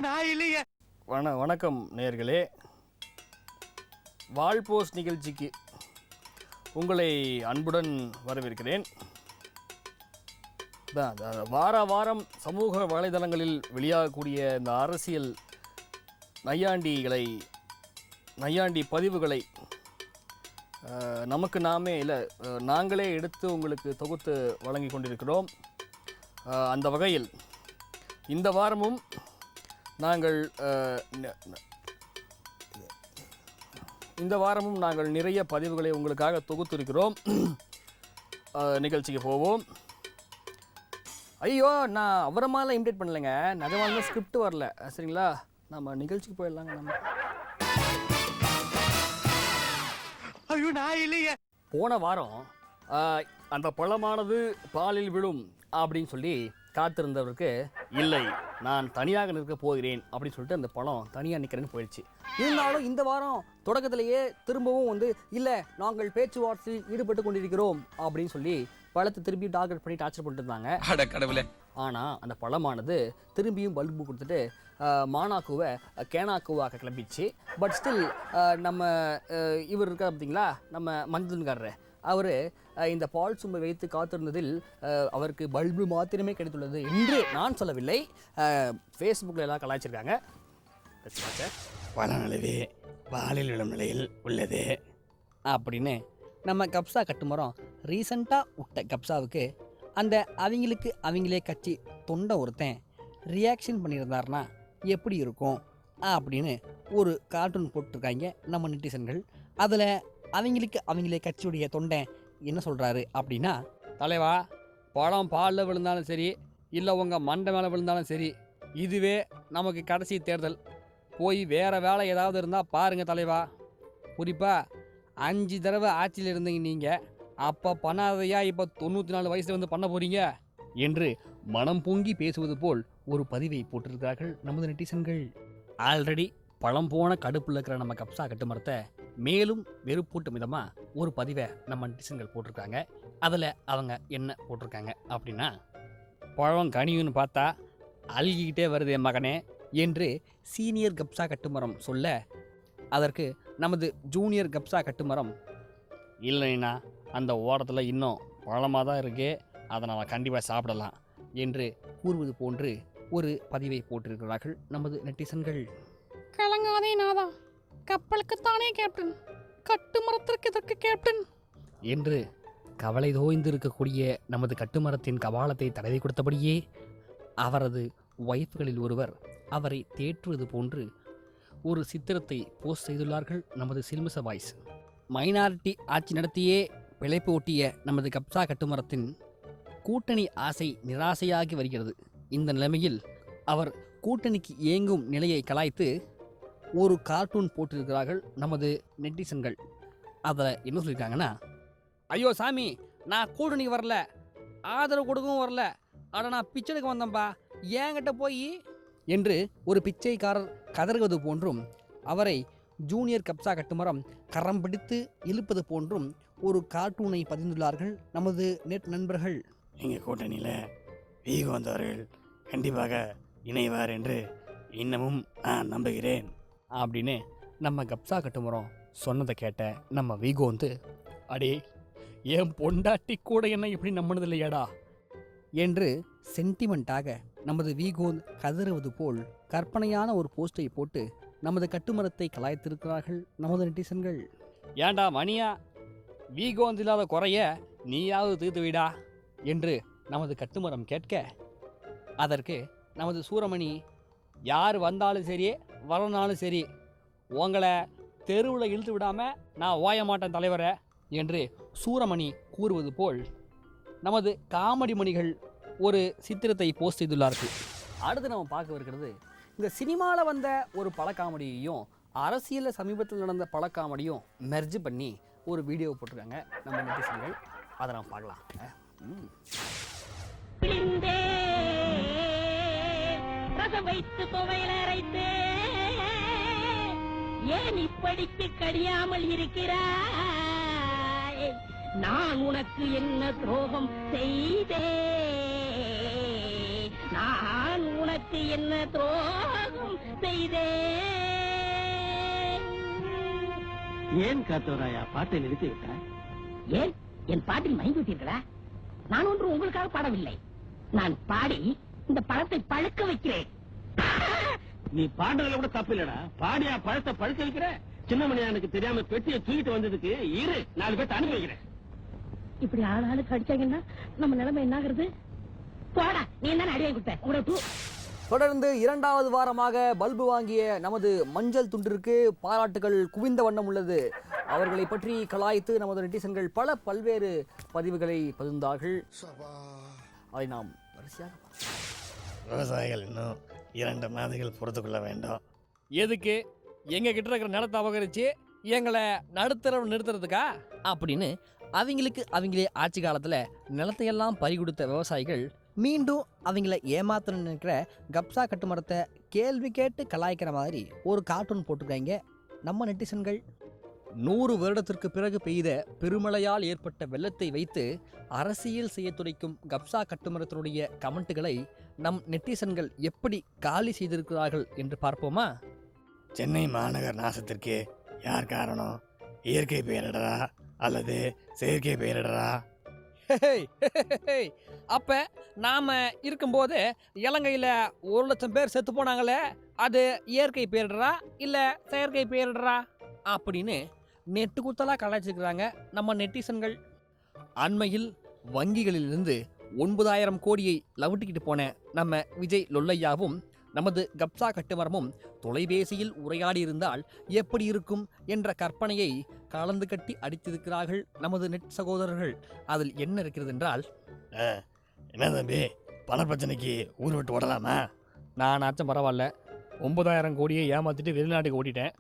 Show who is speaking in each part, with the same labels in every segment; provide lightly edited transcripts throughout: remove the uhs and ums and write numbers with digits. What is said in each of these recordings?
Speaker 1: நான் இல்லையே.
Speaker 2: வணக்கம் நேயர்களே. வால்போஸ்ட் நிகழ்ச்சிக்கு உங்களை அன்புடன் வரவேற்கிறேன். வாரம் சமூக வலைதளங்களில் வெளியாகக்கூடிய இந்த அரசியல் நையாண்டி பதிவுகளை நமக்கு நாங்களே எடுத்து உங்களுக்கு தொகுத்து வழங்கி கொண்டிருக்கிறோம். அந்த வகையில் இந்த வாரமும் நாங்கள் நிறைய பதிவுகளை உங்களுக்காக தொகுத்திருக்கிறோம். நிகழ்ச்சிக்கு போவோம். ஐயோ, நான் அவரமாலாம் இமிடேட் பண்ணலைங்க, நிஜமான ஸ்கிரிப்ட் வரல. சரிங்களா, நம்ம நிகழ்ச்சிக்கு போயிடலாங்க. நம்ம
Speaker 1: ஐயோ நான் இல்லையே.
Speaker 2: போன வாரம் அந்த பழமானது பாலில் விழும் அப்படின்னு சொல்லி காத்திருந்தவருக்கு இல்லை, நான் தனியாக நிற்க போகிறேன் அப்படின்னு சொல்லிட்டு அந்த பழம் தனியாக நிற்கிறேன்னு போயிடுச்சு. இருந்தாலும் இந்த வாரம் தொடக்கத்திலேயே திரும்பவும் இல்லை, நாங்கள் பேச்சுவார்த்தையில் ஈடுபட்டு கொண்டிருக்கிறோம் அப்படின்னு சொல்லி பழத்தை திரும்பி டார்கெட் பண்ணி டார்ச்சர் பண்ணிட்டு இருந்தாங்க. ஆனால் அந்த பழமானது திரும்பியும் பல்பு கொடுத்துட்டு மானாக்குவை கேனாக்குவாக்க கிளம்பிச்சு. பட் ஸ்டில் நம்ம இவர் இருக்கார் பார்த்தீங்களா, நம்ம மஞ்சள்காரர், அவர் இந்த பால் சும்பை வைத்து காத்திருந்ததில் அவருக்கு பல்பு மாத்திரமே கிடைத்துள்ளது என்று நான் சொல்லவில்லை. ஃபேஸ்புக்கில் எல்லாம் கலாய்ச்சிருக்காங்க.
Speaker 1: பழநிலவே பாலில் விழும் நிலையில் உள்ளது
Speaker 2: அப்படின்னு நம்ம கப்சா கட்டுமரம் ரீசண்டாக விட்ட கப்சாவுக்கு அந்த அவங்களே கட்சி தொண்டை ஒருத்தன் ரியாக்ஷன் பண்ணியிருந்தாருன்னா எப்படி இருக்கும் அப்படின்னு ஒரு கார்ட்டூன் போட்டிருக்காங்க நம்ம நெட்டிசன்கள். அதில் அவங்களே கட்சியுடைய தொண்டை என்ன சொல்கிறாரு அப்படின்னா, தலைவா, பழம் பாலில் விழுந்தாலும் சரி, இல்லை உங்கள் மண்டை மேலே விழுந்தாலும் சரி, இதுவே நமக்கு கடைசி தேர்தல். போய் வேறு வேலை ஏதாவது இருந்தால் பாருங்கள் தலைவா. குறிப்பாக 5 தடவை ஆட்சியில் இருந்தீங்க நீங்கள், அப்போ பண்ணாதையா இப்போ 94 வயசில் வந்து பண்ண போகிறீங்க என்று மனம் பொங்கி பேசுவது போல் ஒரு பதிவை போட்டிருக்கிறார்கள் நமது நெட்டிசன்கள். ஆல்ரெடி பழம் போன கடுப்பில் இருக்கிற நம்ம கப்சா கட்டுமரத்தை மேலும் வெறுப்பூட்டும் விதமாக ஒரு பதிவை நம்ம நெட்டிசன்கள் போட்டிருக்காங்க. அதில் அவங்க என்ன போட்டிருக்காங்க அப்படின்னா, பழம் கனியுன்னு பார்த்தா அழுகிக்கிட்டே வருது என் மகனே என்று சீனியர் கப்சா கட்டுமரம் சொல்ல, அதற்கு நமது ஜூனியர் கப்சா கட்டுமரம், இல்லைன்னா அந்த ஓரத்தில் இன்னும் பழமாக தான் இருக்கு, அதை நம்ம கண்டிப்பாக சாப்பிடலாம் என்று கூறுவது போன்று ஒரு பதிவை போட்டிருக்கிறார்கள் நமது நெட்டிசன்கள்.
Speaker 3: கலங்காதே நாதா, கப்பலுக்குத்தானே கேப்டன், கட்டுமரத்திற்கு இதற்கு கேப்டன்
Speaker 2: என்று கவலை தோய்ந்திருக்கக்கூடிய நமது கட்டுமரத்தின் கபாலத்தை தடவி கொடுத்தபடியே அவரது ஒய்ஃப்களில் ஒருவர் அவரை தேற்றுவது போன்று ஒரு சித்திரத்தை போஸ்ட் செய்துள்ளார்கள் நமது சில்மிச வாய்ஸ். மைனாரிட்டி ஆட்சி நடத்தியே பிழைப்பு ஒட்டிய நமது கப்சா கட்டுமரத்தின் கூட்டணி ஆசை நிராசையாகி வருகிறது. இந்த நிலைமையில் அவர் கூட்டணிக்கு ஏங்கும் நிலையை கலாய்த்து ஒரு கார்ட்டூன் போட்டிருக்கிறார்கள் நமது நெட்டிசன்கள். அதில் என்ன சொல்லியிருக்காங்கன்னா, ஐயோ சாமி, நான் கூட்டணிக்கு வரல, ஆதரவு கொடுக்கவும் வரல, ஆனால் நான் பிச்சைக்கு வந்தேன்பா, ஏங்கிட்ட போய் என்று ஒரு பிச்சைக்காரர் கதறுவது போன்றும் அவரை ஜூனியர் கப்சா கட்டுமரம் கரம் பிடித்து இழுப்பது போன்றும் ஒரு கார்ட்டூனை பதிந்துள்ளார்கள் நமது நெட் நண்பர்கள்.
Speaker 1: எங்கள் கூட்டணியில் வீகு வந்தவர்கள் கண்டிப்பாக இணைவார் என்று இன்னமும் நான் நம்புகிறேன்
Speaker 2: அப்படின்னு நம்ம கப்சா கட்டுமரம் சொன்னதை கேட்ட நம்ம வீகோ அடே, என் பொண்டாட்டி கூட என்ன இப்படி நம்பினதில்லையாடா என்று சென்டிமெண்ட்டாக நமது வீகோ கதறுவது போல் கற்பனையான ஒரு போஸ்டை போட்டு நமது கட்டுமரத்தை கலாய்த்திருக்கிறார்கள் நமது நெட்டிசன்கள். ஏண்டா மணியா, வீகோ இல்லாத குறைய நீயாவது தீர்த்து விடா என்று நமது கட்டுமரம் கேட்க, அதற்கு நமது சூரமணி, யார் வந்தாலும் சரி வரனாலும் சரி, உங்களை தெருவில் இழுத்து விடாமல் நான் ஓய மாட்டேன் தலைவரை என்று சூரமணி கூறுவது போல் நமது காமெடி மணிகள் ஒரு சித்திரத்தை போஸ்ட் செய்துள்ளார்கள். அடுத்து நம்ம பார்க்க இருக்கிறது, இந்த சினிமாவில் வந்த ஒரு பல காமெடியையும் அரசியலில் சமீபத்தில் நடந்த பல காமெடியும் மெர்ஜ் பண்ணி ஒரு வீடியோ போட்டிருக்காங்க நம்ம நெட்டிசன்கள். அதை நம்ம பார்க்கலாம்.
Speaker 4: ஏன் இப்படிக்கு கடியாமல் இருக்கிறாய்? நான் உனக்கு என்ன துரோகம் செய்தேன்? நான் உனக்கு என்ன துரோகம் செய்தேன்.
Speaker 5: ஏன் காத்தவராயா பாட்டை நிறுத்தி விட்டாய்?
Speaker 4: ஏன் என் பாட்டில் மயங்கி விட்டீர்களா? நான் ஒன்று உங்களுக்காக பாடவில்லை. நான் பாடி இந்த பழத்தை பழுக்க வைக்கிறேன்.
Speaker 5: நீ பாடுறதுல கூட தப்பு இல்லடா. பாடியா பழத்தை பழுக்க வைக்கிற? சின்ன மணியானுக்கு தெரியாம பெட்டியை தூக்கிட்டு வந்ததுக்கு 4 பேர்த்த அனுப்பி வைக்கிறேன்.
Speaker 4: இப்படி ஆளுக்கு அடிச்சாங்கன்னா நம்ம நிலைமை என்ன ஆகுறது? போடா, நீ என்ன அடியை கொடுத்த உங்களை
Speaker 2: தொடர்ந்து 2வது வாரமாக பல்பு வாங்கிய நமது மஞ்சள் துண்டிற்கு பாராட்டுகள் குவிந்த வண்ணம் உள்ளது. அவர்களை பற்றி கலாய்த்து நமது நெட்டிசன்கள் பல்வேறு பதிவுகளை பகிர்ந்தார்கள். அதை நாம் வரிசையாக
Speaker 1: விவசாயிகள் இன்னும் 2 மாதங்கள் பொறுத்துக்கொள்ள வேண்டும்.
Speaker 2: எதுக்கு எங்க கிட்ட இருக்கிற நிலத்தை அபகரிச்சு எங்களை நடுத்தரவு நிறுத்துறதுக்கா அப்படின்னு அவங்களே ஆட்சி காலத்துல நிலத்தையெல்லாம் பறி கொடுத்த விவசாயிகள் மீண்டும் அவங்கள ஏமாத்தணும்னு நினைக்கிற கப்சா கட்டுமரத்தை கேள்வி கேட்டு கலாய்க்கிற மாதிரி ஒரு கார்ட்டூன் போட்டிருக்காங்க நம்ம நெட்டிசன்கள். 100 வருடத்திற்கு பிறகு பெய்த பெருமழையால் ஏற்பட்ட வெள்ளத்தை வைத்து அரசியல் செய்ய துடிக்கும் கப்சா கட்டுமரத்தினுடைய கமெண்ட்டுகளை நம் நெட்டிசன்கள் எப்படி காலி செய்திருக்கிறார்கள் என்று பார்ப்போமா?
Speaker 1: சென்னை மாநகர் நாசத்திற்கு யார் காரணம்? இயற்கை பேரிடரா அல்லது செயற்கை பேரிடரா?
Speaker 2: அப்ப நாம இருக்கும்போது இலங்கையில 1,00,000 பேர் செத்து போனாங்களே, அது இயற்கை பேரிடரா இல்ல செயற்கை பேரிடரா அப்படின்னு நெட்டு குத்தலா கலாய்ச்சிருக்கிறாங்க நம்ம நெட்டிசன்கள். அண்மையில் வங்கிகளிலிருந்து 9,000 கோடியை லவுட்டிக்கிட்டு போன நம்ம விஜய் லொல்லையாவும் நமது கப்சா கட்டுமரமும் தொலைபேசியில் உரையாடி இருந்தால் எப்படி இருக்கும் என்ற கற்பனையை கலந்து கட்டி அடித்திருக்கிறார்கள் நமது நெட் சகோதரர்கள். அதில் என்ன இருக்கிறது என்றால்,
Speaker 1: என்ன தம்பி, பண பிரச்சனைக்கு ஊர் விட்டு ஓடலாமா?
Speaker 2: நான் ஆச்சும் பரவாயில்ல, 9,000 கோடியை ஏமாத்திட்டு வெளிநாட்டுக்கு ஓடிட்டேன்.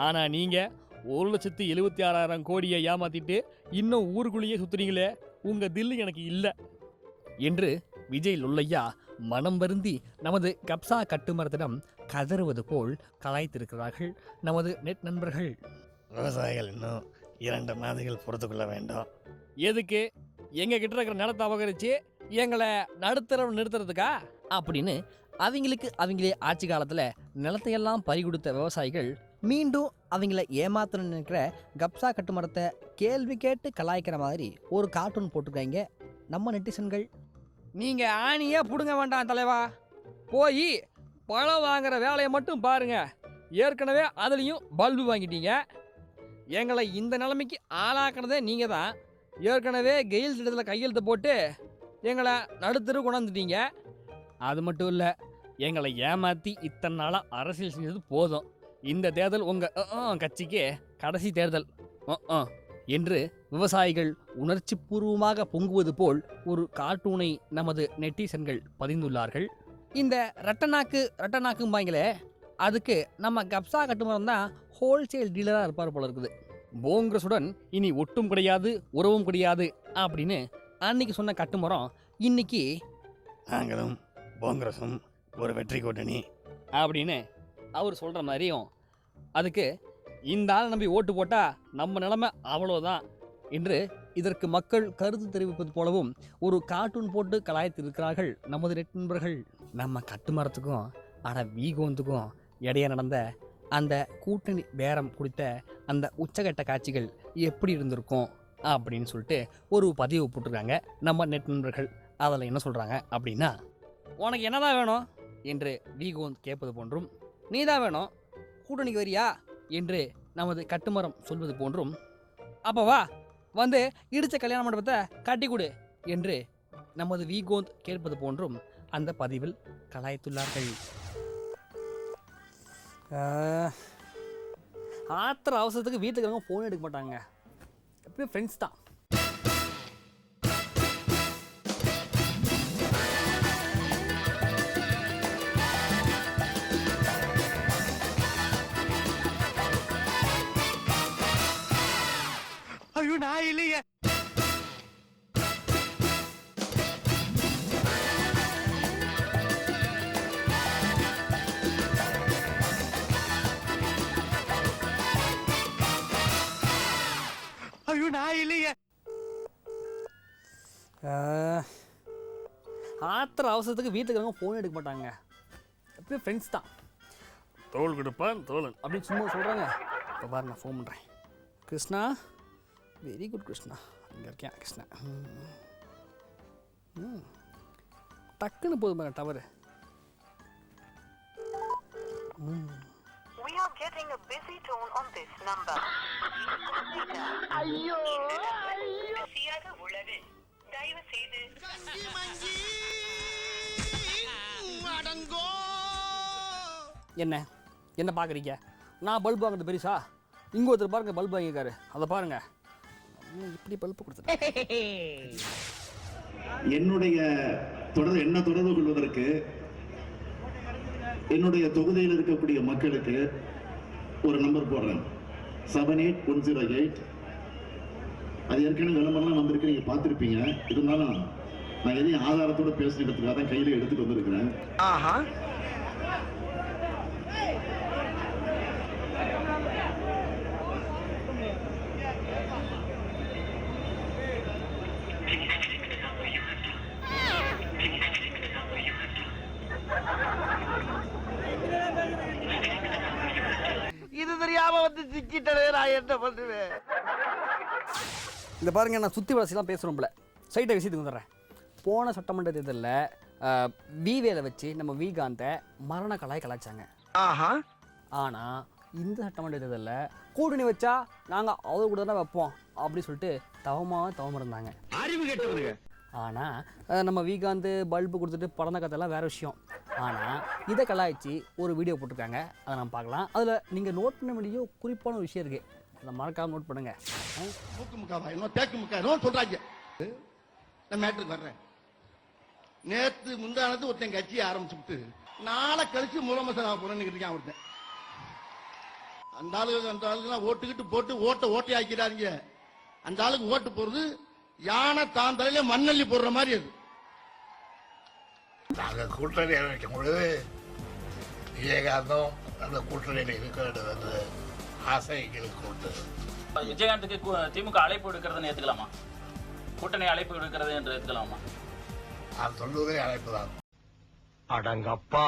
Speaker 2: ஆனால் நீங்கள் 1,76,000 கோடியை ஏமாத்திட்டு இன்னும் ஊருக்குள்ளேயே சுற்றுறீங்களே, உங்கள் தில்லு எனக்கு இல்லை என்று விஜய் லொல்லையா மனம் வருந்தி நமது கப்சா கட்டுமரத்திடம் கதறுவது போல் கலாய்த்திருக்கிறார்கள் நமது நெட் நண்பர்கள்.
Speaker 1: விவசாயிகள் இன்னும் 2 மாதங்கள் பொறுத்துக்கொள்ள வேண்டும்.
Speaker 2: எதுக்கு எங்க கிட்ட இருக்கிற நிலத்தை அபகரிச்சு எங்களை நடுத்தரவு நிறுத்துறதுக்கா அப்படின்னு அவங்களே ஆட்சி காலத்துல நிலத்தையெல்லாம் பறி கொடுத்த விவசாயிகள் மீண்டும் அவங்கள ஏமாத்தணும்னு நினைக்கிற கப்சா கட்டுமரத்தை கேள்வி கேட்டு கலாய்க்கிற மாதிரி ஒரு கார்ட்டூன் போட்டிருக்காங்க நம்ம நெட்டிசன்கள். நீங்க ஆணியே புடுங்க வேண்டாம் தலைவா, போய் பழம் வாங்குற வேலையை மட்டும் பாருங்க. ஏற்கனவே அதுலேயும் பல்பு வாங்கிட்டீங்க. எங்களை இந்த நிலைமைக்கு ஆளாக்குனதே நீங்கள் தான். ஏற்கனவே கெயில் திட்டத்தில் கையெழுத்து போட்டு எங்களை நடுத்தரு கொண்டாந்துட்டீங்க. அது மட்டும் இல்லை, எங்களை ஏமாற்றி இத்தனை நாளாக அரசியல் செஞ்சது போதும். இந்த தேர்தல் உங்கள் கட்சிக்கு கடைசி தேர்தல் என்று விவசாயிகள் உணர்ச்சி பூர்வமாக பொங்குவது போல் ஒரு கார்ட்டூனை நமது நெட்டிசன்கள் பதிந்துள்ளார்கள். இந்த ரட்டனாக்கும்பாங்களே, அதுக்கு நம்ம கப்சா கட்டுமரம் தான் ஹோல்சேல் டீலராக இருப்பார் போல இருக்குது. போங்கிரஸுடன் இனி ஒட்டும் கிடையாது, உறவும் கிடையாது அப்படின்னு அன்னைக்கு சொன்ன கட்டுமரம் இன்னைக்கு
Speaker 1: நாங்களும் போங்கிரஸும் ஒரு வெற்றி கூட்டணி
Speaker 2: அப்படின்னு அவர் சொல்கிற மாதிரியும், அதுக்கு இந்த ஆள் நம்பி ஓட்டு போட்டால் நம்ம நிலைமை அவ்வளோதான் என்று இதற்கு மக்கள் கருத்து தெரிவிப்பது போலவும் ஒரு கார்ட்டூன் போட்டு கலாய்த்திருக்கிறார்கள் நமது நெட் நண்பர்கள். நம்ம கட்டுமரத்துக்கும் வீகோந்துக்கும் இடையே நடந்த அந்த கூட்டணி பேரம் குறித்த அந்த உச்சகட்ட காட்சிகள் எப்படி இருந்திருக்கும் அப்படின்னு சொல்லிட்டு ஒரு பதிவு போட்டிருக்காங்க நம்ம நெட் நண்பர்கள். அதில் என்ன சொல்கிறாங்க அப்படின்னா, உனக்கு என்னதான் வேணும் என்று வீகோந்த் கேட்பது போன்றும், நீ தான் வேணும் கூட்டணிக்கு வரியா என்று நமது கட்டுமரம் சொல்வது போன்றும், அப்போ வா வந்து இடிச்ச கல்யாண மண்டபத்தை கட்டி கொடு என்று நமது வீகோந்த் கேட்பது போன்றும் அந்த பதிவில் கலாய்த்துள்ளார்கள். ஆத்திர அவசரத்துக்கு வீட்டுக்கு வரவங்க ஃபோன் எடுக்க மாட்டாங்க, எப்பயும் ஃப்ரெண்ட்ஸ் தான்.
Speaker 1: ஐயோ, நான் இல்லையே. ஐயோ, நான் இல்லையே.
Speaker 2: ஆத்திர அவசரத்துக்கு வீட்டுக்கு வரவங்க ஃபோன் எடுக்க மாட்டாங்க, எப்பயும் ஃப்ரெண்ட்ஸ் தான்.
Speaker 1: தோல் கொடுப்பான் தோழன்.
Speaker 2: அப்படின்னு சும்மா சொல்கிறாங்க. இப்போ பாரு நான் ஃபோன் பண்ணுறேன். கிருஷ்ணா, வெரி குட் கிருஷ்ணா, இங்கே இருக்கேன் கிருஷ்ணா. டக்குன்னு போதும் பாருங்க tower.
Speaker 6: We are getting a busy tone on this number.
Speaker 4: ஐயோ
Speaker 6: பிஸியாக உள்ளது. தயவு செய்து
Speaker 2: என்ன பார்க்குறீங்க? நான் பல்பு வாங்குறது பெருசா? இங்கே ஒருத்தர் பாருங்க பல்பு வாங்கியிருக்காரு, அதை பாருங்க. இப்படி பல்பு கொடுத்துருக்கேன்.
Speaker 7: என்னுடைய தொடர்பு கொள்வதற்கு என்னுடைய தொகுதியில் இருக்கக்கூடிய மக்களுக்கு ஒரு நம்பர் போடுறேன், 78108. அது ஏற்கனவே விளம்பரம் வந்திருக்கு, நீங்க பார்த்துருப்பீங்க. இருந்தாலும் நான் எதையும் ஆதாரத்தோட பேசுறதுக்காக தான் கையில எடுத்துட்டு வந்திருக்கிறேன்.
Speaker 5: இது தெரியாம வந்து சிக்கிட்டே நான் என்ன பண்ணுவேன்?
Speaker 2: இந்த பாருங்க, நான் சுற்றி வளர்ச்சிலாம் பேசுகிறோம்ல, சைட்டை விஷயத்துக்கு வந்துடுறேன். போன சட்டமன்ற தேர்தலில் விவேல வச்சு நம்ம விகாந்தை மரண கலாய்ச்சாங்க. ஆனால் இந்த சட்டமன்ற தேர்தலில் கூட்டணி வச்சா நாங்கள் அவர் கூட தான் வைப்போம் அப்படின்னு சொல்லிட்டு தவம் இருந்தாங்க.
Speaker 5: அறிவு கேட்டவருங்க.
Speaker 2: ஆனால் நம்ம விகாந்த் பல்பு கொடுத்துட்டு பிறந்த கதையெல்லாம் வேறு விஷயம். ஆனால் இதை கலாய்ச்சி ஒரு வீடியோ போட்டிருக்காங்க, அதை நம்ம பார்க்கலாம். அதில் நீங்கள் நோட் பண்ண வேண்டிய குறிப்பான ஒரு விஷயம் இருக்குது, அதை மறக்காமல் நோட் பண்ணுங்க.
Speaker 8: சொல்றாங்க. நான் மேட்ருக்கு வர்றேன். நேற்று முந்தானது ஒருத்தன் கட்சியை ஆரம்பிச்சுட்டு நாளை கழிச்சு முதலமைச்சர் ஆக போறேன்னு இருக்கேன் ஒருத்தன். அந்த ஆளுக்கு ஓட்டுக்கிட்டு போட்டு ஓட்டை ஆக்கிறாங்க. அந்த ஆளுக்கு ஓட்டு போறது யானை தான் தலையில மண்ணள்ளி போடுற மாதிரி. அது
Speaker 9: நாங்க கூட்டணி வைக்கும் பொழுது விஜயகாந்தும் அந்த கூட்டணியில் இருக்க வேண்டும் என்று ஆசை எங்களுக்கு உண்டு.
Speaker 10: விஜயகாந்துக்கு திமுக அழைப்பு விடுக்கிறதுன்னு ஏத்துக்கலாமா? கூட்டணி அழைப்பு விடுக்கிறது என்று ஏத்துக்கலாமா?
Speaker 9: நான் சொல்வதே அழைப்பு தான்.
Speaker 5: அடங்கப்பா,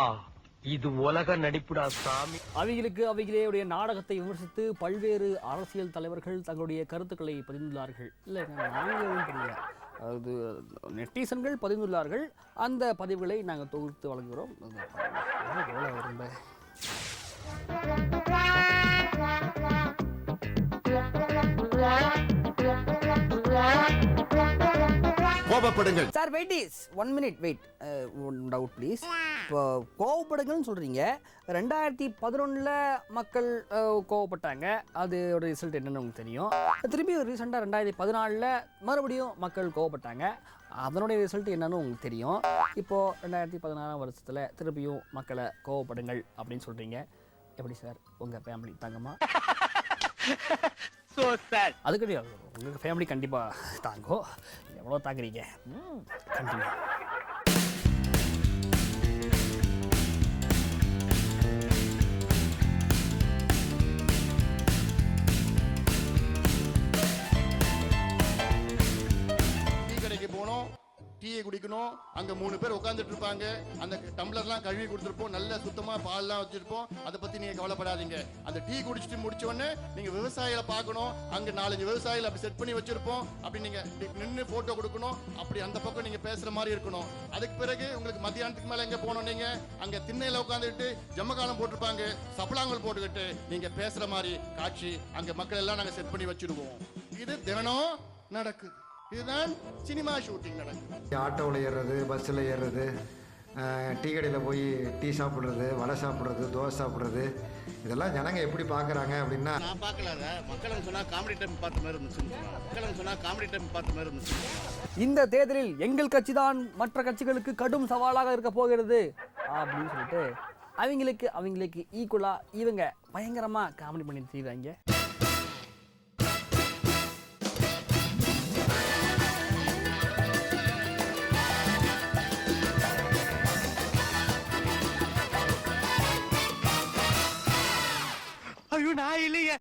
Speaker 5: இது உலக நடிப்புடா சாமி.
Speaker 2: அவைகளே நாடகத்தை விமர்சித்து பல்வேறு அரசியல் தலைவர்கள் தங்களுடைய கருத்துக்களை பதிந்துள்ளார்கள். இல்லை, நாங்கள் தெரியல, அது நெட்டிசன்கள் பதிந்துள்ளார்கள். அந்த பதிவுகளை நாங்கள் தொகுத்து வழங்குகிறோம்.
Speaker 8: கோபப்படுங்கள்
Speaker 2: sir. Wait is 1 minute wait. Doubt please. இப்போ கோவப்படுங்கன்னு சொல்கிறீங்க. 2011 மக்கள் கோவப்பட்டாங்க, அதோட ரிசல்ட் என்னென்னு உங்களுக்கு தெரியும். திரும்பி ரீசெண்டாக 2014 மறுபடியும் மக்கள் கோவப்பட்டாங்க, அதனுடைய ரிசல்ட் என்னன்னு உங்களுக்கு தெரியும். இப்போது 2016 வருஷத்தில் திரும்பியும் மக்களை கோவப்படுங்கள் அப்படின்னு சொல்கிறீங்க. எப்படி சார் உங்கள் ஃபேமிலி தாங்கம்மா? அது கிடையாது, உங்களுக்கு ஃபேமிலி கண்டிப்பாக தாங்கோ. எவ்வளோ தாக்குறீங்க? கண்டிப்பாக.
Speaker 8: டீ கடைக்கு போனோம், டீயை குடிக்கணும். அங்க 3 பேர் உட்கார்ந்துட்டு இருப்பாங்க. அந்த டம்ளர்லாம் கழுவி கொடுத்துருப்போம், நல்ல சுத்தமா பால்லாம் வச்சிருப்போம். அதை பத்தி நீங்க கவலைப்படாதீங்க. அந்த டீ குடிச்சிட்டு முடிச்ச உடனே நீங்க விவசாயிகளை பார்க்கணும். அங்க 4-5 விவசாயிகள் அப்படி செட் பண்ணி வச்சிருப்போம். அப்படி நீங்க நின்று போட்டோ கொடுக்கணும். அப்படி அந்த பக்கம் நீங்க பேசுற மாதிரி இருக்கணும். அதுக்கு பிறகு உங்களுக்கு மத்தியானத்துக்கு மேல எங்க போனோம், நீங்க அங்க திண்ணையில உட்காந்துட்டு ஜம்மகாலம் போட்டிருப்பாங்க, சப்பலாங்கல் போட்டுக்கிட்டு நீங்க பேசுற மாதிரி காட்சி அங்க மக்கள் எல்லாம் நாங்க செட் பண்ணி வச்சிருவோம். இது தினம் நடக்குது. இதுதான் சினிமா ஷூட்டிங் நடக்குது.
Speaker 11: ஆட்டோவில் ஏறுறது, பஸ்ஸில் ஏறுறது, டீ கடையில் போய் டீ சாப்பிட்றது, வடை சாப்பிட்றது, தோசை சாப்பிட்றது, இதெல்லாம் ஜனங்க எப்படி பார்க்குறாங்க அப்படின்னா,
Speaker 8: நான் பார்க்கல. மக்களுக்கு சொன்னா காமெடி டைம் பார்த்த மாதிரி இருந்துச்சு.
Speaker 2: இந்த தேர்தலில் எங்கள் கட்சி தான் மற்ற கட்சிகளுக்கு கடும் சவாலாக இருக்க போகிறது அப்படின்னு சொல்லிட்டு அவங்களுக்கு ஈக்குவலா இவங்க பயங்கரமா காமெடி பண்ணி தீர்றாங்க.
Speaker 5: ஐயோ, நான் இல்லையே.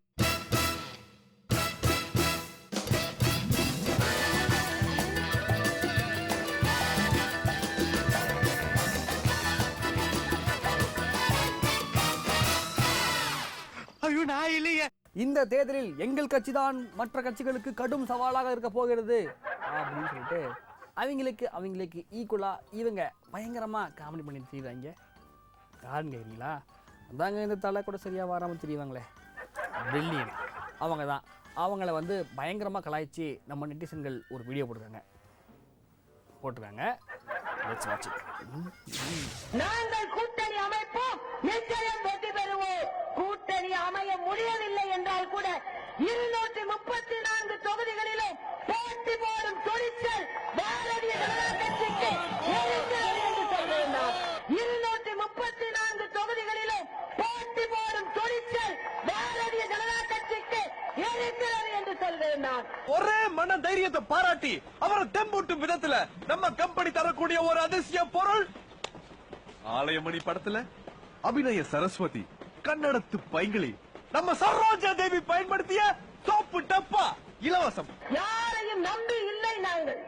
Speaker 12: ஐயோ நான் இல்லையே.
Speaker 2: இந்த தேர்தலில் எங்கள் கட்சி தான் மற்ற கட்சிகளுக்கு கடும் சவாலாக இருக்க போகிறது அப்படின்னு சொல்லிட்டு அவங்களுக்கு ஈக்குவலாக இவங்க பயங்கரமாக காமெடி பண்ணி தெரியுறாங்க. யாருன்னு கேட்குறீங்களா? அதாங்க இந்த தலை கூட சரியாக வராமல் தெரியுவாங்களே, பிரில்லியன். அவங்க தான். அவங்கள வந்து பயங்கரமாக கலாய்ச்சி நம்ம நெட்டிசன்கள் ஒரு வீடியோ போட்டிருக்காங்க. Let's watch it.
Speaker 4: நாங்கள் கூட்டணி அமைப்போம், நிச்சயம் வெற்றி பெறுவோம். கூட்டணி அமைய முடியவில்லை என்றால் கூட 234 தொகுதிகளிலும் போட்டி போடும் துணிச்சல் பாரதிய ஜனதா கட்சிக்கு இருக்கிறது என்று சொல்கிறேன். 234 தொகுதிகளிலும் போட்டி போடும் துணிச்சல் பாரதிய ஜனதா கட்சிக்கு இருக்கிறது என்று சொல்கிறேன்.
Speaker 12: ஒரே மன தைரியத்தை பாராட்டி அவரை தெம்பூட்டும் விதத்துல நம்ம கம்பெனி தரக்கூடிய ஒரு அதிசய பொருள் ஆலயமணி படத்துல அபிநய சரஸ்வதி, கன்னடத்து பைங்கிளி, நம்ம சரோஜா தேவி பயன்படுத்திய சோப்பு டப்பா இலவசம்.
Speaker 4: யாரையும் நம்பி இல்லை நாங்கள்.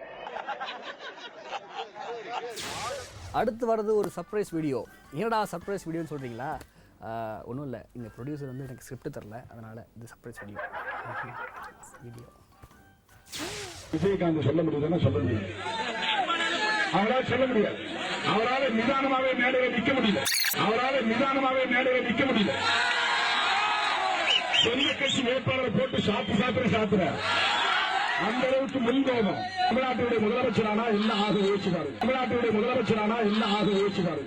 Speaker 2: அடுத்து வர்றது ஒரு சர்ப்ரைஸ் வீடியோ. என்னடா சர்ப்ரைஸ் வீடியோன்னு சொல்கிறீங்களா? ஒன்றும் இல்லை, இந்த ப்ரொடியூசர் வந்து எனக்கு ஸ்கிரிப்ட் தரல, அதனால் இது சர்ப்ரைஸ் வீடியோ.
Speaker 13: விஜயகாந்த் சொல்ல முடியுதுன்னா சொல்ல முடியாது, அவரால் சொல்ல முடியாது. அவரால் நிதானமாவே மேடையில் நிற்க முடியல. சொந்த கட்சி வேட்பாளரை போட்டு சாத்துற அந்த அளவுக்கு முன்கோபம். தமிழ்நாட்டுடைய முதலமைச்சரானா என்ன ஆக யோசிச்சாரு.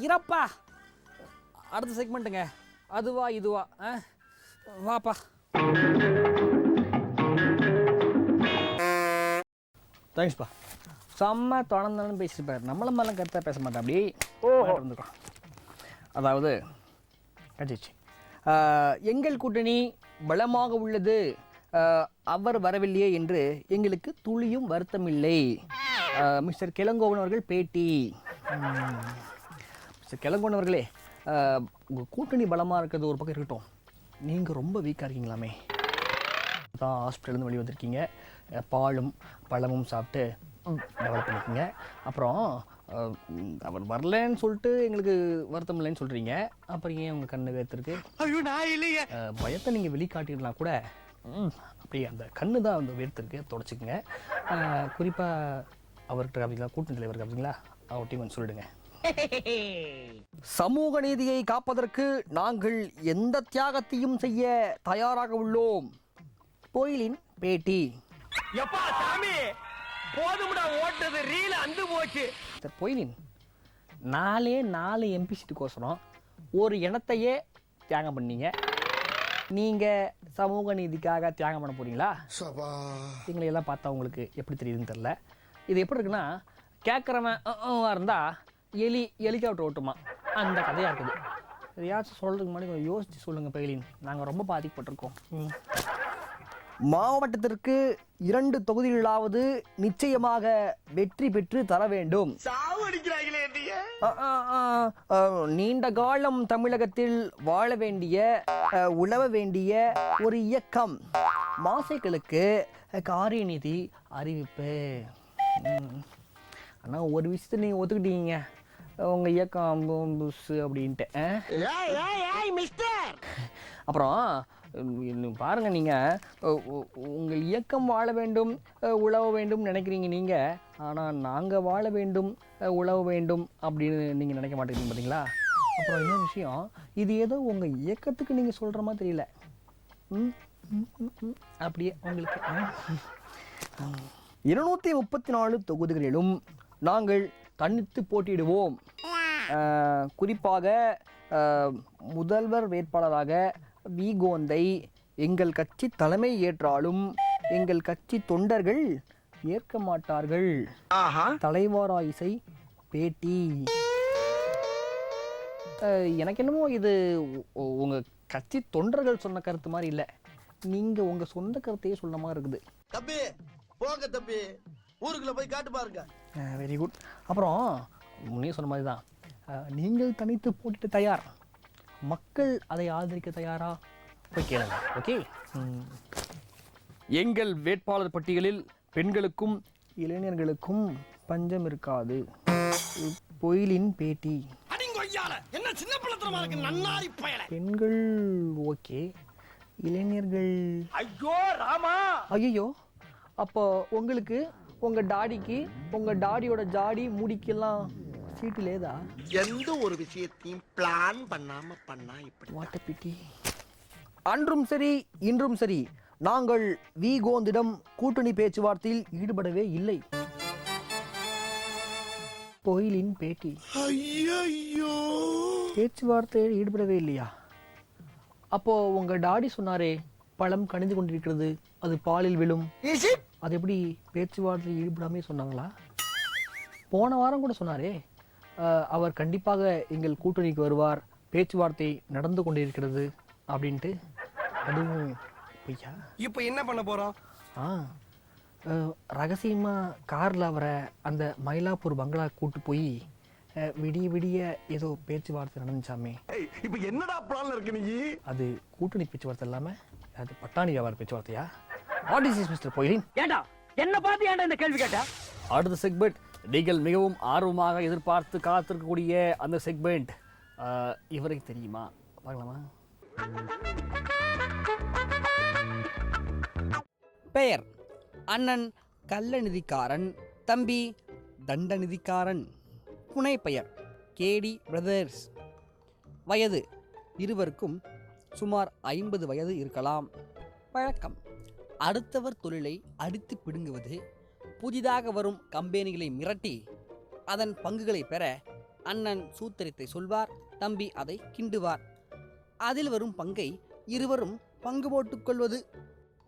Speaker 2: இரப்பா, அடுத்த செக்மெண்ட்டுங்க. அதுவா இதுவா? வாப்பா. தேங்க்ஸ்ப்பா. செம்ம தொடர்ந்தாலும் பேசியிருப்பார். நம்மள மேலாம் கருத்தாக பேச மாட்டேன். அப்படியே இருந்துக்கோ. அதாவது கட்சி எங்கள் கூட்டணி பலமாக உள்ளது, அவர் வரவில்லையே என்று எங்களுக்கு துளியும் வருத்தமில்லை. மிஸ்டர் கிளங்கோவன் அவர்கள் பேட்டி. மிஸ்டர் கிளங்கோவன் அவர்களே, உங்கள் கூட்டணி பலமாக இருக்கிறது ஒரு பக்கம் இருக்கட்டும், நீங்கள் ரொம்ப வீக்காக இருக்கீங்களாமே. தான் ஹாஸ்பிட்டல்லேருந்து வெளியே வந்திருக்கீங்க, பாலும் பழமும் சாப்பிட்டு டெவலப் பண்ணிக்கோங்க. அப்புறம் அவர் வரலன்னு சொல்லிட்டு எங்களுக்கு வருத்தம் இல்லைன்னு சொல்கிறீங்க. அப்புறம் ஏன் உங்கள் கண்ணு வேர்த்திருக்கு? பயத்தை நீங்கள் வெளிக்காட்டிடலாம் கூட, அப்படியே அந்த கண்ணு தான் வந்து வேர்த்திருக்கு, தொடச்சிக்குங்க. குறிப்பாக அவர்கிட்ட அப்படிங்களா, கூட்டணி தலைவருக்கு அப்படிங்களா, அவர்கிட்டையும் வந்து சொல்லிடுங்க. சமூக நீதியை காப்பதற்கு நாங்கள் எந்த தியாகத்தையும் செய்ய தயாராக உள்ளோம். கோயிலின் பேட்டி. பொய்லின் 4 எம்பி சீட்டுக்கோசரம் ஒரு இனத்தையே தியாகம் பண்ணீங்க. நீங்கள் சமூக நீதிக்காக தியாகம் பண்ண போறீங்களா? எங்களை எல்லாம் பார்த்தா உங்களுக்கு எப்படி தெரியுதுன்னு தெரில. இது எப்படி இருக்குன்னா, கேட்குறவன் இருந்தால் ஹெலிகாப்டர் ஓட்டுமா, அந்த கதையாக இருக்குது. எதையாச்சும் சொல்கிறதுக்கு முன்னாடி கொஞ்சம் யோசித்து சொல்லுங்கள் பெயிலின், நாங்கள் ரொம்ப பாதிக்கப்பட்டிருக்கோம். மாவட்டத்திற்கு 2 தொகுதிகளாவது நிச்சயமாக வெற்றி பெற்று தர வேண்டும். நீண்ட காலம் தமிழகத்தில் வாழ வேண்டிய, உழவ வேண்டிய ஒரு இயக்கம் மாசைகளுக்கு காரியநிதி அறிவிப்பு. ஆனால் ஒரு விஷயத்தை நீங்கள் ஒத்துக்கிட்டீங்க, உங்கள் இயக்கம் அப்படின்ட்டு. அப்புறம் பாருங்க, நீங்கள் உங்கள் இயக்கம் வாழ வேண்டும், உழவ வேண்டும் நினைக்கிறீங்க நீங்கள். ஆனால் நாங்கள் வாழ வேண்டும், உழவ வேண்டும் அப்படின்னு நீங்கள் நினைக்க மாட்டேங்கிறீங்க பார்த்தீங்களா? அப்புறம் இன்னொரு விஷயம், இது ஏதோ உங்கள் இயக்கத்துக்கு நீங்கள் சொல்கிற மாதிரி தெரியல. அப்படியே உங்களுக்கு 234 தொகுதிகளிலும் நாங்கள் தனித்து போட்டியிடுவோம். குறிப்பாக முதல்வர் வேட்பாளராக வீகோந்தை எங்கள் கட்சி தலைமை ஏற்றாலும் எங்கள் கட்சி தொண்டர்கள் ஏற்க மாட்டார்கள். தலைவாராயிசை பேட்டி. எனக்கு என்னமோ இது உங்கள் கட்சி தொண்டர்கள் சொன்ன கருத்து மாதிரி இல்லை, நீங்கள் உங்கள் சொந்த கருத்தையே சொன்ன மாதிரி இருக்குது.
Speaker 12: தம்பி போங்க தம்பி, ஊருக்குள்ள போய் காட்டு பாருங்க.
Speaker 2: Very good. அப்புறம் முன்னே சொன்ன மாதிரி தான், நீங்கள் தனித்து போட்டிட்டு தயார், மக்கள் அதை ஆதரிக்க தயாரா? போய் கேளுங்க. ஓகே. எங்கள் வேட்பாளர் பட்டியலில் பெண்களுக்கும் இளைஞர்களுக்கும் பஞ்சம் இருக்காது. பொயிலின் பேட்டி.
Speaker 1: கொய்யால என்ன சின்ன பிள்ளைத்தனமா இருக்கு நன்னாரி பயல.
Speaker 2: பெண்கள் ஓகே, இளைஞர்கள்
Speaker 1: ஐயோ ராமா.
Speaker 2: ஐயோ, அப்போ உங்களுக்கு உங்கள் டாடிக்கு உங்கள் டாடியோட ஜாடி முடிக்கெல்லாம் சீட்டு லேதா?
Speaker 1: எந்த ஒரு விஷயத்தையும் பிளான் பண்ணாம பண்ணா இப்படி
Speaker 2: வாட்ட பிட்டி. அன்றும் சரி இன்றும் சரி நாங்கள் வி கோந்திடம் கூட்டணி பேச்சுவார்த்தையில் ஈடுபடவே இல்லை. கோயிலின் பேட்டி.
Speaker 1: ஐயோ,
Speaker 2: பேச்சுவார்த்தையில் ஈடுபடவே இல்லையா? அப்போ உங்க டாடி சொன்னாரே பழம் கணிந்து கொண்டிருக்கிறது, அது பாலில் விழும், அது எப்படி பேச்சுவார்த்தையில் ஈடுபடாமே சொன்னாங்களா? போன வாரம் கூட சொன்னாரே அவர் கண்டிப்பாக எங்கள் கூட்டணிக்கு வருவார், பேச்சுவார்த்தை நடந்து கொண்டிருக்கிறது அப்படின்ட்டு. அதுவும் பொய்யா?
Speaker 1: இப்போ என்ன பண்ண போறோம்?
Speaker 2: ரகசியமாக காரில் அவரை அந்த மயிலாப்பூர் பங்களா கூட்டு போய் விடிய விடிய ஏதோ பேச்சுவார்த்தை நடந்துச்சாமே.
Speaker 1: இப்போ என்னடா பிளான்ல இருக்கு நீ?
Speaker 2: அது கூட்டணி பேச்சுவார்த்தை இல்லாமல் அது பட்டாணி வியாபார பேச்சுவார்த்தையா? வாட் இஸ் திஸ் மிஸ்டர் பொய்லின்?
Speaker 4: ஏண்டா என்ன பார்த்து ஏண்டா இந்த கேள்வி கேட்டா?
Speaker 2: அடுத்த செக்மெண்ட் நீங்கள் மிகவும் ஆர்வமாக எதிர்பார்த்து காத்திருக்கக்கூடிய அந்த செக்மெண்ட் இவரை தெரியுமா? பார்க்கலாமா? பெயர் அண்ணன் கள்ளநிதிக்காரன், தம்பி தண்டநிதிக்காரன். புனைப்பெயர் கேடி பிரதர்ஸ். வயது இருவருக்கும் சுமார் 50 வயது இருக்கலாம். பழக்கம் அடுத்தவர் தொழிலை அடித்து பிடுங்குவது, புதிதாக வரும் கம்பெனிகளை மிரட்டி அதன் பங்குகளை பெற அண்ணன் சூத்திரத்தை சொல்வார், தம்பி அதை கிண்டுவார். அதில் வரும் பங்கை இருவரும் பங்கு போட்டுக்கொள்வது.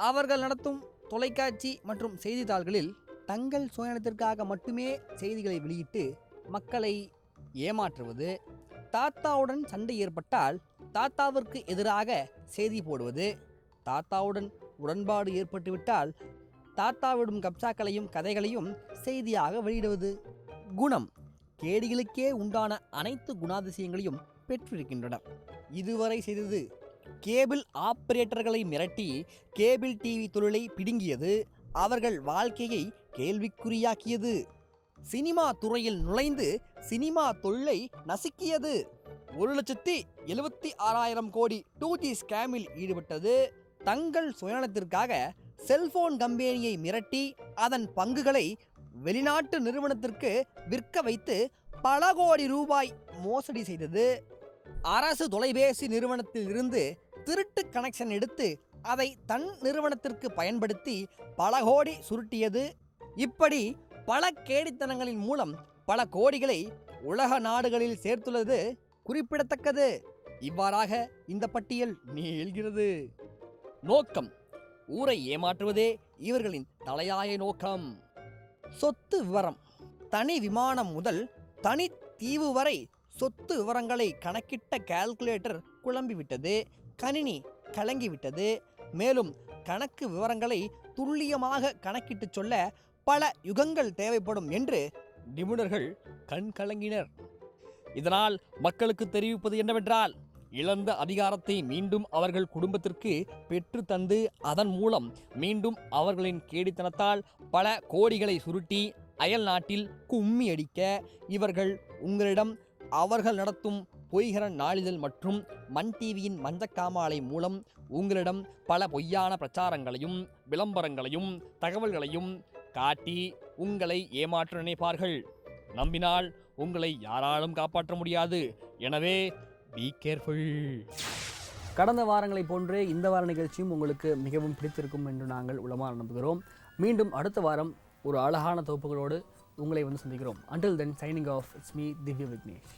Speaker 2: அவர்கள் நடத்தும் தொலைக்காட்சி மற்றும் செய்தித்தாள்களில் தங்கள் சுயநலத்திற்காக மட்டுமே செய்திகளை வெளியிட்டு மக்களை ஏமாற்றுவது. தாத்தாவுடன் சண்டை ஏற்பட்டால் தாத்தாவிற்கு எதிராக செய்தி போடுவது. தாத்தாவுடன் உடன்பாடு ஏற்பட்டுவிட்டால் தாத்தாவிடும் கப்சாக்களையும் கதைகளையும் செய்தியாக வெளியிடுவது. குணம் கேடிகளுக்கே உண்டான அனைத்து குணாதிசயங்களையும் பெற்றிருக்கின்றனர். இதுவரை செய்தது கேபிள் ஆபரேட்டர்களை மிரட்டி கேபிள் டிவி தொழிலை பிடுங்கியது, அவர்கள் வாழ்க்கையை கேள்விக்குறியாக்கியது. சினிமா துறையில் நுழைந்து சினிமா தொழிலை நசுக்கியது. 1,76,000 கோடி 2G ஸ்கேமில் ஈடுபட்டது. தங்கள் சுயநலத்திற்காக செல்போன் கம்பெனியை மிரட்டி அதன் பங்குகளை வெளிநாட்டு நிறுவனத்திற்கு விற்க வைத்து பல கோடி ரூபாய் மோசடி செய்தது. அரசு தொலைபேசி நிறுவனத்தில் இருந்து திருட்டு கனெக்ஷன் எடுத்து அதை தன் நிறுவனத்திற்கு பயன்படுத்தி பல கோடி சுருட்டியது. இப்படி பல கேடித்தனங்களின் மூலம் பல கோடிகளை உலக நாடுகளில் சேர்த்துள்ளது குறிப்பிடத்தக்கது. இவ்வாறாக இந்த பட்டியல் நீள்கிறது. நோக்கம் ஊரை ஏமாற்றுவதே இவர்களின் தலையாய நோக்கம். சொத்து விவரம் தனி விமானம் முதல் தனி தீவு வரை சொத்து விவரங்களை கணக்கிட்ட கால்குலேட்டர் குழம்பிவிட்டது, கணினி கலங்கிவிட்டது. மேலும் கணக்கு விவரங்களை துல்லியமாக கணக்கிட்டு சொல்ல பல யுகங்கள் தேவைப்படும் என்று நிபுணர்கள் கண் கலங்கினர். இதனால் மக்களுக்கு தெரிவிப்பது என்னவென்றால், இழந்த அதிகாரத்தை மீண்டும் அவர்கள் குடும்பத்திற்கு பெற்று தந்து அதன் மூலம் மீண்டும் அவர்களின் கேடித்தனத்தால் பல கோடிகளை சுருட்டி அயல் நாட்டில் கும்மி அடிக்க இவர்கள் உங்களிடம் அவர்கள் நடத்தும் பொய்கர நாளிதழ் மற்றும் மண் டிவியின் மஞ்சக்காமாலை மூலம் உங்களிடம் பல பொய்யான பிரச்சாரங்களையும் விளம்பரங்களையும் தகவல்களையும் காட்டி உங்களை ஏமாற்ற நினைப்பார்கள். நம்பினால் உங்களை யாராலும் காப்பாற்ற முடியாது. எனவே பி கேர்ஃபுல். கடந்த வாரங்களைப் போன்றே இந்த வார நிகழ்ச்சியும் உங்களுக்கு மிகவும் பிடித்திருக்கும் என்று நாங்கள் உளமாற நம்புகிறோம். மீண்டும் அடுத்த வாரம் ஒரு அழகான தொகுப்புகளோடு உங்களை வந்து சந்திக்கிறோம். Until then, signing off, it's me, Divya Vignesh.